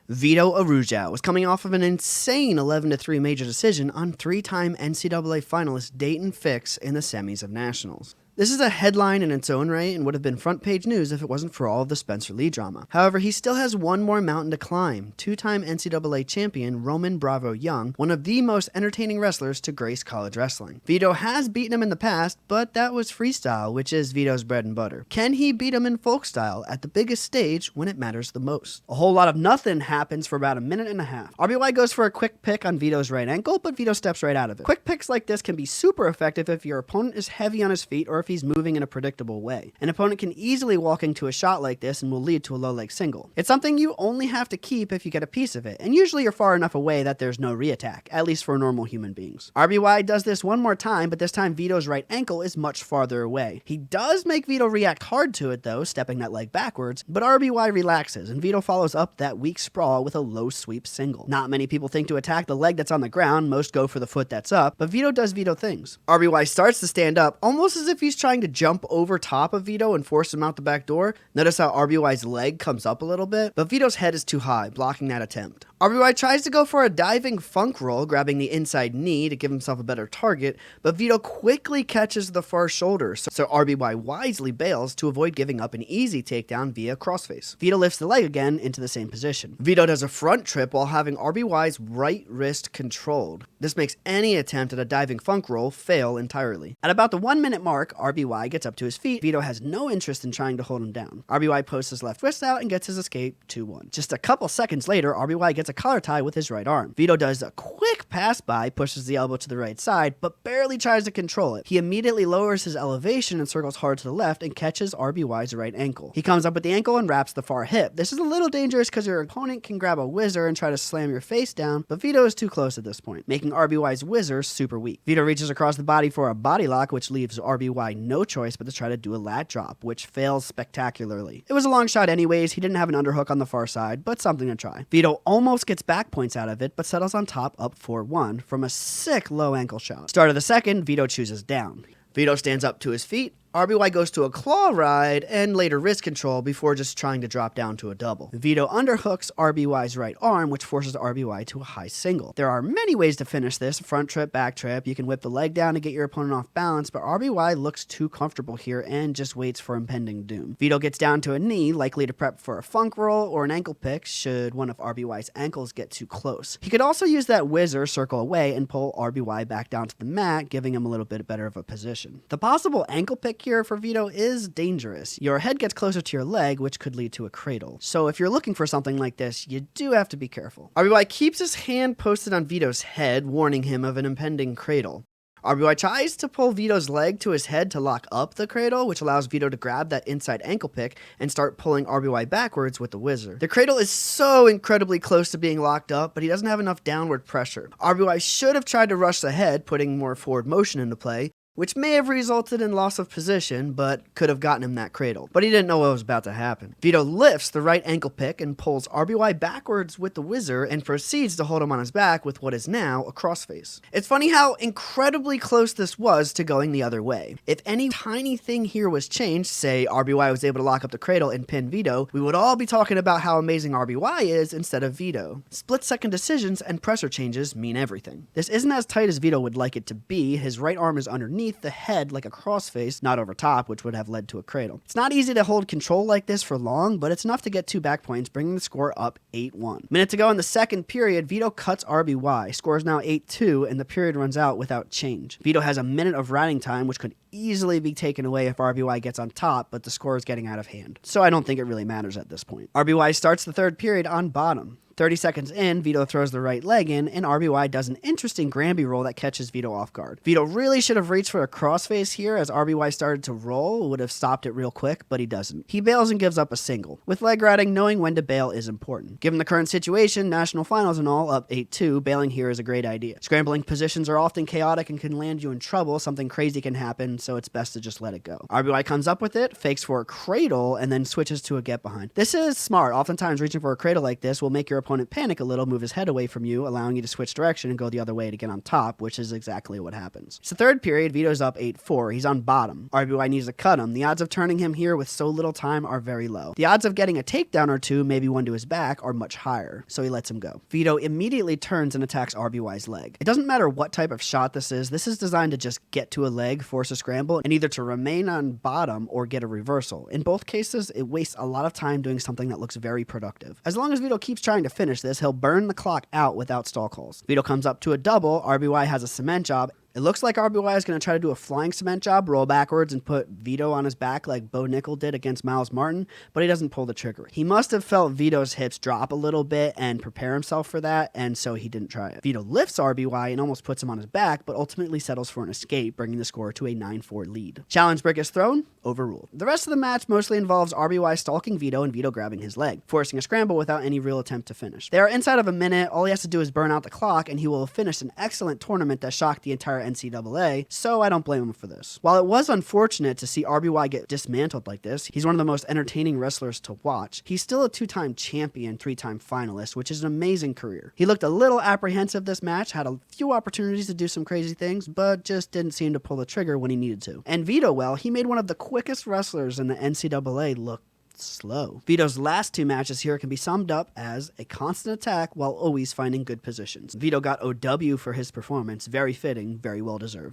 Vito Arujau was coming off of an insane 11-3 major decision on three-time NCAA finalist Dayton Fix in the semis of Nationals. This is a headline in its own right and would have been front-page news if it wasn't for all of the Spencer Lee drama. However, he still has one more mountain to climb. Two-time NCAA champion Roman Bravo Young, one of the most entertaining wrestlers to grace college wrestling. Vito has beaten him in the past, but that was freestyle, which is Vito's bread and butter. Can he beat him in folk style at the biggest stage when it matters the most? A whole lot of nothing happens for about a minute and a half. RBY goes for a quick pick on Vito's right ankle, but Vito steps right out of it. Quick picks like this can be super effective if your opponent is heavy on his feet or if he's moving in a predictable way. An opponent can easily walk into a shot like this and will lead to a low leg single. It's something you only have to keep if you get a piece of it, and usually you're far enough away that there's no reattack, at least for normal human beings. RBY does this one more time, but this time Vito's right ankle is much farther away. He does make Vito react hard to it though, stepping that leg backwards, but RBY relaxes, and Vito follows up that weak sprawl with a low sweep single. Not many people think to attack the leg that's on the ground, most go for the foot that's up, but Vito does Vito things. RBY starts to stand up, almost as if he's trying to jump over top of Vito and force him out the back door. Notice how RBY's leg comes up a little bit, but Vito's head is too high, blocking that attempt. RBY tries to go for a diving funk roll, grabbing the inside knee to give himself a better target, but Vito quickly catches the far shoulder, so RBY wisely bails to avoid giving up an easy takedown via crossface. Vito lifts the leg again into the same position. Vito does a front trip while having RBY's right wrist controlled. This makes any attempt at a diving funk roll fail entirely. At about the 1 minute mark, RBY gets up to his feet. Vito has no interest in trying to hold him down. RBY posts his left wrist out and gets his escape 2-1. Just a couple seconds later, RBY gets a collar tie with his right arm. Vito does a quick pass by, pushes the elbow to the right side, but barely tries to control it. He immediately lowers his elevation and circles hard to the left and catches RBY's right ankle. He comes up with the ankle and wraps the far hip. This is a little dangerous because your opponent can grab a whizzer and try to slam your face down, but Vito is too close at this point, making RBY's whizzer super weak. Vito reaches across the body for a body lock, which leaves RBY no choice but to try to do a lat drop, which fails spectacularly. It was a long shot anyways, he didn't have an underhook on the far side, but something to try. Vito almost gets back points out of it, but settles on top up 4-1 from a sick low ankle shot. Start of the second, Vito chooses down. Vito stands up to his feet. RBY goes to a claw ride and later wrist control before just trying to drop down to a double. Vito underhooks RBY's right arm, which forces RBY to a high single. There are many ways to finish this: front trip, back trip. You can whip the leg down to get your opponent off balance, but RBY looks too comfortable here and just waits for impending doom. Vito gets down to a knee, likely to prep for a funk roll or an ankle pick should one of RBY's ankles get too close. He could also use that whizzer, circle away, and pull RBY back down to the mat, giving him a little bit better of a position. The possible ankle pick here for Vito is dangerous. Your head gets closer to your leg, which could lead to a cradle. So if you're looking for something like this, you do have to be careful. RBY keeps his hand posted on Vito's head, warning him of an impending cradle. RBY tries to pull Vito's leg to his head to lock up the cradle, which allows Vito to grab that inside ankle pick and start pulling RBY backwards with the whizzer. The cradle is so incredibly close to being locked up, but he doesn't have enough downward pressure. RBY should have tried to rush the head, putting more forward motion into play, which may have resulted in loss of position, but could have gotten him that cradle. But he didn't know what was about to happen. Vito lifts the right ankle pick and pulls RBY backwards with the whizzer and proceeds to hold him on his back with what is now a crossface. It's funny how incredibly close this was to going the other way. If any tiny thing here was changed, say RBY was able to lock up the cradle and pin Vito, we would all be talking about how amazing RBY is instead of Vito. Split-second decisions and pressure changes mean everything. This isn't as tight as Vito would like it to be. His right arm is underneath the head like a crossface, not over top, which would have led to a cradle. It's not easy to hold control like this for long, but it's enough to get 2 back points, bringing the score up 8-1. Minute to go in the second period, Vito cuts RBY. Score is now 8-2, and the period runs out without change. Vito has a minute of riding time, which could easily be taken away if RBY gets on top, but the score is getting out of hand, so I don't think it really matters at this point. RBY starts the third period on bottom. 30 seconds in, Vito throws the right leg in, and RBY does an interesting Granby roll that catches Vito off guard. Vito really should have reached for a crossface here as RBY started to roll, would have stopped it real quick, but he doesn't. He bails and gives up a single. With leg riding, knowing when to bail is important. Given the current situation, national finals and all, up 8-2, bailing here is a great idea. Scrambling positions are often chaotic and can land you in trouble. Something crazy can happen, so it's best to just let it go. RBY comes up with it, fakes for a cradle, and then switches to a get behind. This is smart. Oftentimes, reaching for a cradle like this will make your opponent opponent panic a little, move his head away from you, allowing you to switch direction and go the other way to get on top, which is exactly what happens. It's the third period, Vito's up 8-4. He's on bottom. RBY needs to cut him. The odds of turning him here with so little time are very low. The odds of getting a takedown or two, maybe one to his back, are much higher, so he lets him go. Vito immediately turns and attacks RBY's leg. It doesn't matter what type of shot this is designed to just get to a leg, force a scramble, and either to remain on bottom or get a reversal. In both cases, it wastes a lot of time doing something that looks very productive. As long as Vito keeps trying to finish this, he'll burn the clock out without stall calls. Vito comes up to a double, RBY has a cement job. It looks like RBY is going to try to do a flying cement job, roll backwards, and put Vito on his back like Bo Nickel did against Miles Martin, but he doesn't pull the trigger. He must have felt Vito's hips drop a little bit and prepare himself for that, and so he didn't try it. Vito lifts RBY and almost puts him on his back, but ultimately settles for an escape, bringing the score to a 9-4 lead. Challenge brick is thrown, overruled. The rest of the match mostly involves RBY stalking Vito and Vito grabbing his leg, forcing a scramble without any real attempt to finish. They are inside of a minute, all he has to do is burn out the clock, and he will have finished an excellent tournament that shocked the entire NCAA, so I don't blame him for this. While it was unfortunate to see RBY get dismantled like this, he's one of the most entertaining wrestlers to watch. He's still a 2-time champion, 3-time finalist, which is an amazing career. He looked a little apprehensive this match, had a few opportunities to do some crazy things, but just didn't seem to pull the trigger when he needed to. And Vito, well, he made one of the quickest wrestlers in the NCAA look slow. Vito's last two matches here can be summed up as a constant attack while always finding good positions. Vito got OW for his performance, very fitting, very well deserved.